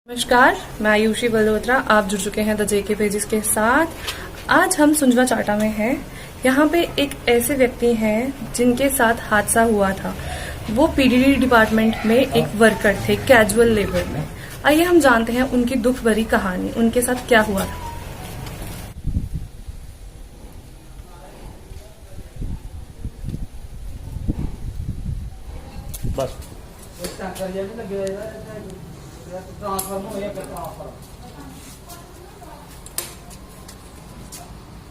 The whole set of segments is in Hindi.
नमस्कार, मैं आयुषी बलोत्रा। आप जुड़ चुके हैं द जेके पेजेस के साथ। आज हम सुंजवा चाटा में हैं। यहाँ पे एक ऐसे व्यक्ति हैं जिनके साथ हादसा हुआ था। वो पीडीडी डिपार्टमेंट में एक वर्कर थे, कैजुअल लेबर में। आइए हम जानते हैं उनकी दुख भरी कहानी, उनके साथ क्या हुआ था। बस ट्रांसफर हो या ट्रांसफर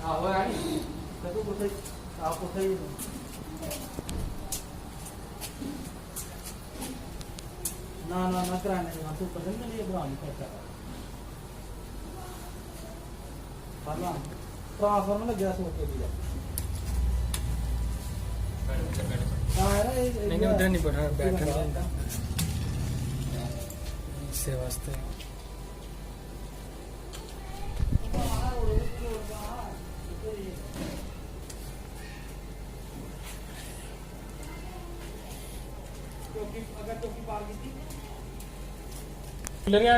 आहो यानी तो कुछ आप कुछ ना कराने का तू पसंद नहीं बुरा नहीं करता पहला ट्रांसफर में लग गया सोच के दिया नहीं उधर नहीं पड़ा बैठा इससे वास्ते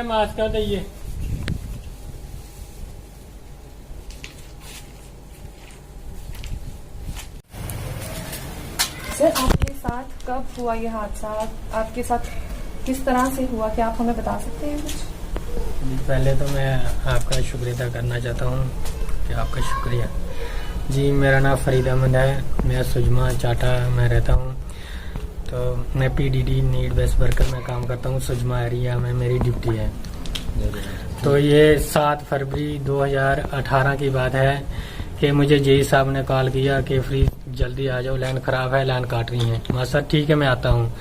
मास्क का चाहिए। सर, आपके साथ कब हुआ ये हादसा? आपके साथ किस तरह से हुआ, क्या आप हमें बता सकते हैं कुछ? पहले तो मैं आपका शुक्रिया अदा करना चाहता हूँ कि आपका शुक्रिया जी। मेरा नाम फरीद अहमद है, मैं सुजमा चाटा में रहता हूँ। तो मैं पीडीडी नीड बेस्ड वर्कर में काम करता हूँ। सुजमा एरिया में मेरी ड्यूटी है। तो ये 7 फरवरी 2018 की बात है कि मुझे जेई साहब ने कॉल किया कि फ्री जल्दी आ जाओ, लाइन खराब है, लाइन काट रही है। मैं सर ठीक है मैं आता हूँ।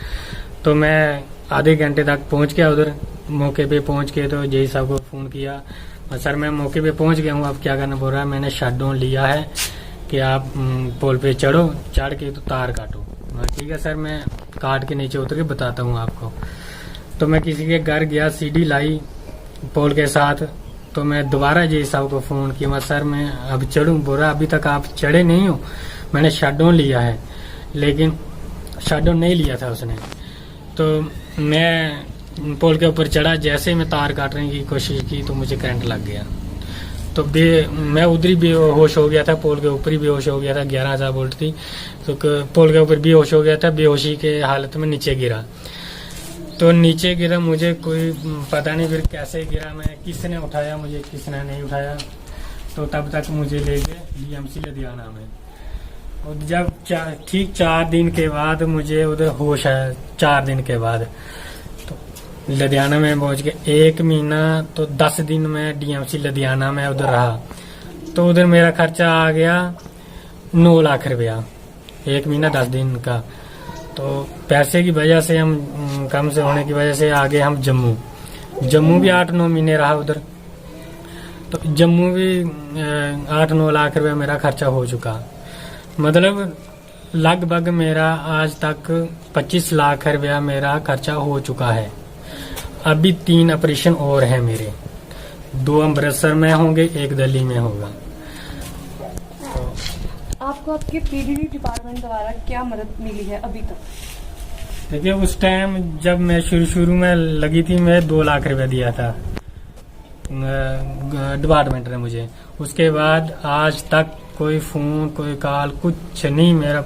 तो मैं आधे घंटे तक पहुँच गया उधर। मौके पे पहुँच के तो जेई साहब को फ़ोन किया, सर मैं मौके पे पहुँच गया हूँ, अब क्या करना बोल रहा है। मैंने शट डाउन लिया है कि आप पोल पे चढ़ो, चढ़ के तो तार काटो। ठीक है सर, मैं काट के नीचे उतर के बताता हूँ आपको। तो मैं किसी के घर गया, सीढ़ी लाई पोल के साथ। तो मैं दोबारा जेई साहब को फ़ोन किया, मैं सर मैं अब चढ़ूँ। बोल रहा अभी तक आप चढ़े नहीं हो, मैंने शट डाउन लिया है। लेकिन शट डाउन नहीं लिया था उसने। तो मैं पोल के ऊपर चढ़ा, जैसे मैं तार काटने की कोशिश की तो मुझे करंट लग गया। तो मैं उधर ही बेहोश हो गया था, पोल के ऊपर ही बेहोश हो गया था। 11,000 वोल्ट थी तो पोल के ऊपर बेहोश हो गया था। बेहोशी के हालत में नीचे गिरा। तो नीचे गिरा, मुझे कोई पता नहीं फिर कैसे गिरा, मैं किसने उठाया मुझे, किसने नहीं उठाया। तो तब तक मुझे ले गए डीएमसी लुधियाना में। और जब ठीक 4 दिन के बाद मुझे उधर होश आया, 4 दिन के बाद तो लुधियाना में पहुंच के 1 महीना तो 10 दिन में डीएमसी लुधियाना में उधर रहा। तो उधर मेरा खर्चा आ गया 9 लाख रुपया, 1 महीना 10 दिन का। तो पैसे की वजह से हम कम से होने की वजह से आ गए हम जम्मू भी 8-9 महीने रहा उधर। तो जम्मू भी 8-9 लाख रुपया मेरा खर्चा हो चुका। मतलब लगभग मेरा आज तक 25 लाख रुपया मेरा खर्चा हो चुका है। अभी 3 ऑपरेशन और हैं मेरे, 2 अमृतसर में होंगे, 1 दिल्ली में होगा। आपको आपके पीडीडी डिपार्टमेंट द्वारा क्या मदद मिली है अभी तक? देखिए उस टाइम जब मैं शुरू में लगी थी, मैं 2 लाख रुपया दिया था डिपार्टमेंट ने मुझे। उसके बाद आज तक कोई फोन, कोई कॉल, कुछ नहीं मेरा,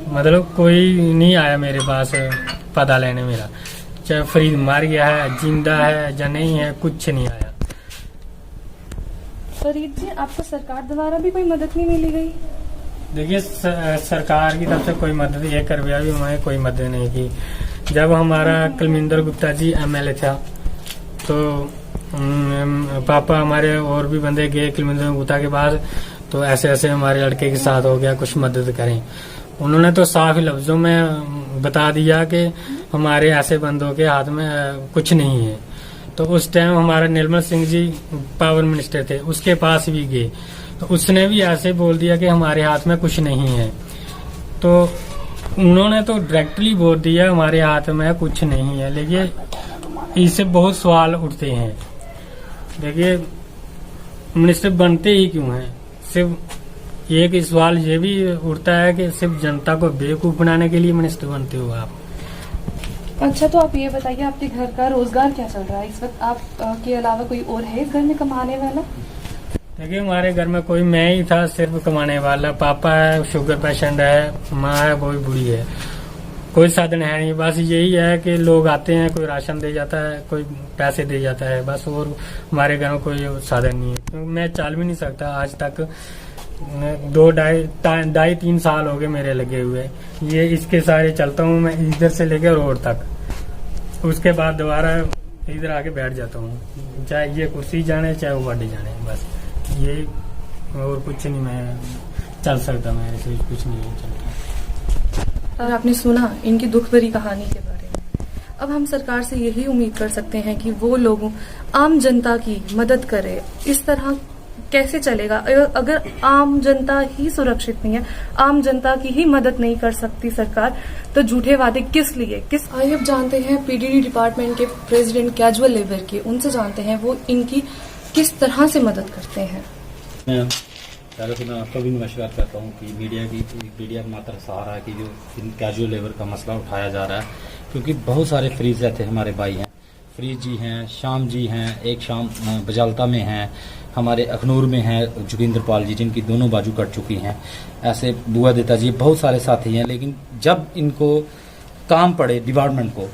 मतलब कोई नहीं आया मेरे पास पता लेने मेरा, चाहे फरीद मर गया है, जिंदा है या नहीं है, कुछ नहीं आया। फरीद जी, आपको सरकार द्वारा भी कोई मदद नहीं मिली गई? देखिए सरकार की तरफ से कोई मदद, 1 रुपया भी हमें कोई मदद नहीं की। जब हमारा कुलविंदर गुप्ता जी एमएलए था तो पापा हमारे और भी बंदे गए कुलविंदर गुप्ता के पास, तो ऐसे ऐसे हमारे लड़के के साथ हो गया, कुछ मदद करें। उन्होंने तो साफ लफ्जों में बता दिया कि हमारे ऐसे बंदों के हाथ में कुछ नहीं है। तो उस टाइम हमारा निर्मल सिंह जी पावर मिनिस्टर थे, उसके पास भी गए तो उसने भी ऐसे बोल दिया कि हमारे हाथ में कुछ नहीं है। तो उन्होंने तो डायरेक्टली बोल दिया हमारे हाथ में कुछ नहीं है। लेकिन इससे बहुत सवाल उठते हैं। देखिए मिनिस्टर बनते ही क्यों हैं? सिर्फ एक सवाल ये भी उठता है कि सिर्फ जनता को बेवकूफ बनाने के लिए मिनिस्टर बनते हो आप। अच्छा, तो आप ये बताइए आपके घर का रोजगार क्या चल रहा है इस वक्त? आप के अलावा कोई और है इस घर में कमाने वाला? देखिए, हमारे घर में कोई मैं ही था सिर्फ कमाने वाला। पापा है, शुगर पेशेंट है, माँ है, वो भी बूढ़ी है। कोई साधन है नहीं, बस यही है कि लोग आते हैं, कोई राशन दे जाता है, कोई पैसे दे जाता है, बस। और हमारे घर में कोई साधन नहीं है, क्योंकि मैं चल भी नहीं सकता। आज तक 2-2.5-3 साल हो गए मेरे लगे हुए। ये इसके सारे चलता हूँ मैं इधर से लेकर रोड तक, उसके बाद दोबारा इधर आके बैठ जाता हूँ, चाहे ये कुर्सी जाने चाहे वो गाड़ी जाने, बस ये। और कुछ नहीं मैं चल सकता, मेरे से कुछ नहीं चलता। और आपने सुना इनकी दुख भरी कहानी के बारे में। अब हम सरकार से यही उम्मीद कर सकते हैं कि वो लोगों आम जनता की मदद करे। इस तरह कैसे चलेगा अगर आम जनता ही सुरक्षित नहीं है, आम जनता की ही मदद नहीं कर सकती सरकार, तो झूठे वादे किस लिए? आइए अब जानते हैं पीडीडी डिपार्टमेंट के प्रेसिडेंट कैजुअल लेबर के, उनसे जानते हैं वो इनकी किस तरह से मदद करते हैं। पहले तो मैं आपका भी नमस्कार करता हूँ कि मीडिया का मात्र सहारा है कि जो इन कैजुअल लेबर का मसला उठाया जा रहा है, क्योंकि बहुत सारे फ्रीज रहते हैं। हमारे भाई हैं, फ्रीज जी हैं, शाम जी हैं, एक शाम बजालता में हैं, हमारे अखनूर में हैं जोगिंदर पाल जी, जिनकी दोनों बाजू कट चुकी हैं। ऐसे बुआ देता जी, बहुत सारे साथी हैं। लेकिन जब इनको काम पड़े डिपार्टमेंट को,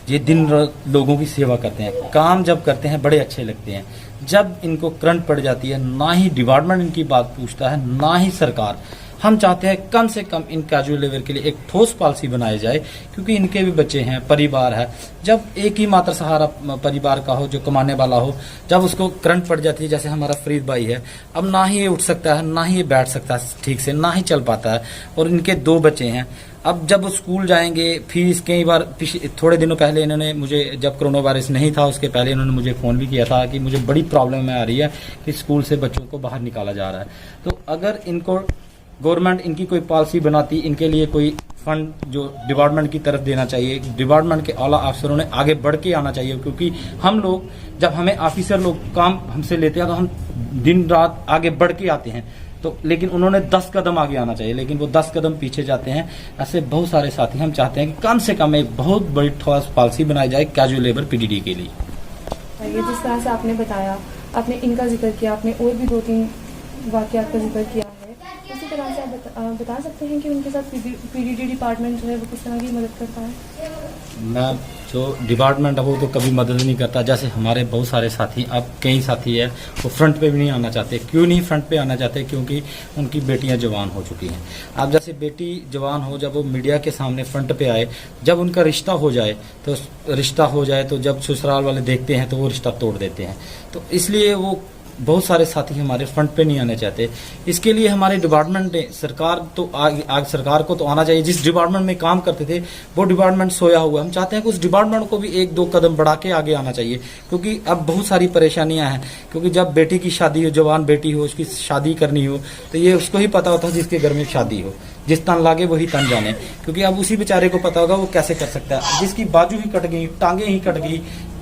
ये दिन रात लोगों की सेवा करते हैं, काम जब करते हैं बड़े अच्छे लगते हैं। जब इनको करंट पड़ जाती है, ना ही डिपार्टमेंट इनकी बात पूछता है, ना ही सरकार। हम चाहते हैं कम से कम इन कैजुअल लेबर के लिए एक ठोस पॉलिसी बनाई जाए, क्योंकि इनके भी बच्चे हैं, परिवार है। जब एक ही मात्र सहारा परिवार का हो, जो कमाने वाला हो, जब उसको करंट पड़ जाती है, जैसे हमारा फरीद भाई है, अब ना ही ये उठ सकता है, ना ही ये बैठ सकता है ठीक से, ना ही चल पाता है। और इनके 2 बच्चे हैं। अब जब वो स्कूल जाएंगे, फीस कई बार थोड़े दिनों पहले इन्होंने मुझे, जब कोरोना वायरस नहीं था उसके पहले इन्होंने मुझे फ़ोन भी किया था कि मुझे बड़ी प्रॉब्लम आ रही है कि स्कूल से बच्चों को बाहर निकाला जा रहा है। तो अगर इनको गवर्नमेंट इनकी कोई पॉलिसी बनाती, इनके लिए कोई फंड जो डिपार्टमेंट की तरफ देना चाहिए, डिपार्टमेंट के आला अफसरों ने आगे बढ़ के आना चाहिए। क्योंकि हम लोग, जब हमें ऑफिसर लोग काम हमसे लेते हैं तो हम दिन रात आगे बढ़ के आते हैं, तो लेकिन उन्होंने 10 कदम आगे आना चाहिए, लेकिन वो 10 कदम पीछे जाते हैं। ऐसे बहुत सारे साथी। हम चाहते हैं कि कम से कम एक बहुत बड़ी ठोस पॉलिसी बनाई जाए कैजुअल लेबर पीडीडी के लिए। ये जिस तरह से आपने बताया, आपने इनका जिक्र किया, आपने और भी 2-3 वाकयात का जिक्र किया है, उसी तरह से आप बता सकते हैं कि उनके साथ पीडीडी डिपार्टमेंट जो है वो किस तरह की मदद करता है? मैं जो डिपार्टमेंट है वो तो कभी मदद नहीं करता। जैसे हमारे बहुत सारे साथी, अब कई साथी है वो फ्रंट पे भी नहीं आना चाहते। क्यों नहीं फ्रंट पे आना चाहते? क्योंकि उनकी बेटियां जवान हो चुकी हैं। अब जैसे बेटी जवान हो, जब वो मीडिया के सामने फ्रंट पे आए, जब उनका रिश्ता हो जाए तो जब ससुराल वाले देखते हैं तो वो रिश्ता तोड़ देते हैं। तो इसलिए वो बहुत सारे साथी हमारे फ्रंट पे नहीं आने चाहते। इसके लिए हमारे डिपार्टमेंट ने, सरकार को तो आना चाहिए। जिस डिपार्टमेंट में काम करते थे वो डिपार्टमेंट सोया हुआ। हम चाहते हैं कि उस डिपार्टमेंट को भी 1-2 कदम बढ़ा के आगे आना चाहिए, क्योंकि अब बहुत सारी परेशानियां हैं। क्योंकि जब बेटी की शादी हो, जवान बेटी हो, उसकी शादी करनी हो, तो ये उसको ही पता होता है जिसके घर में शादी हो। जिस तन लागे वही तन जाने, क्योंकि अब उसी बेचारे को पता होगा वो कैसे कर सकता है। जिसकी बाजू ही कट गई, टांगे ही कट गई,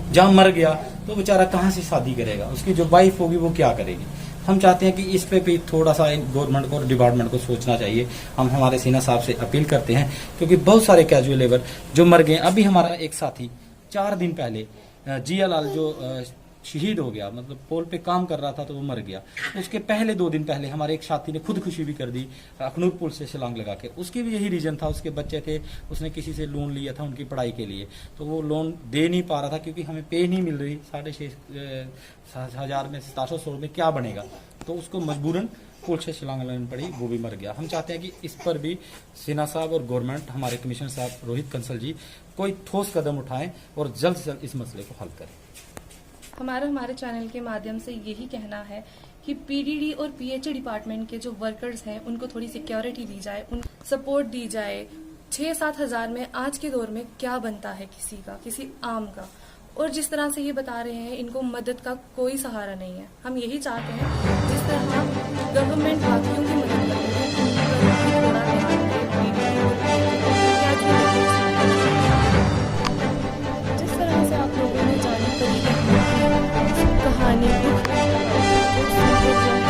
जहाँ मर गया, तो बेचारा कहाँ से शादी करेगा? उसकी जो वाइफ होगी वो क्या करेगी? हम चाहते हैं कि इस पे भी थोड़ा सा गवर्नमेंट को और डिपार्टमेंट को सोचना चाहिए। हम हमारे सिन्हा साहब से अपील करते हैं, क्योंकि बहुत सारे कैजुअल लेबर जो मर गए। अभी हमारा एक साथी 4 दिन पहले जिया लाल जो शहीद हो गया, मतलब पोल पे काम कर रहा था तो वो मर गया। उसके पहले 2 दिन पहले हमारे एक साथी ने खुदकुशी भी कर दी अखनूर पुल से छलांग लगा के। उसकी भी यही रीजन था, उसके बच्चे थे, उसने किसी से लोन लिया था उनकी पढ़ाई के लिए, तो वो लोन दे नहीं पा रहा था क्योंकि हमें पे नहीं मिल रही। 6,500 में 716 में क्या बनेगा, तो उसको मजबूरन पुल से छलांग लगानी पड़ी, वो भी मर गया। हम चाहते हैं कि इस पर भी सिन्हा साहब और गवर्नमेंट, हमारे कमिश्नर साहब रोहित कंसल जी कोई ठोस कदम उठाएं और जल्द से जल्द इस मसले को हल करें। हमारे चैनल के माध्यम से यही कहना है कि पीडीडी और पीएचए डिपार्टमेंट के जो वर्कर्स हैं उनको थोड़ी सिक्योरिटी दी जाए, उन सपोर्ट दी जाए। 6-7 हज़ार में आज के दौर में क्या बनता है किसी आम का? और जिस तरह से ये बता रहे हैं, इनको मदद का कोई सहारा नहीं है। हम यही चाहते हैं जिस तरह गवर्नमेंट बाकी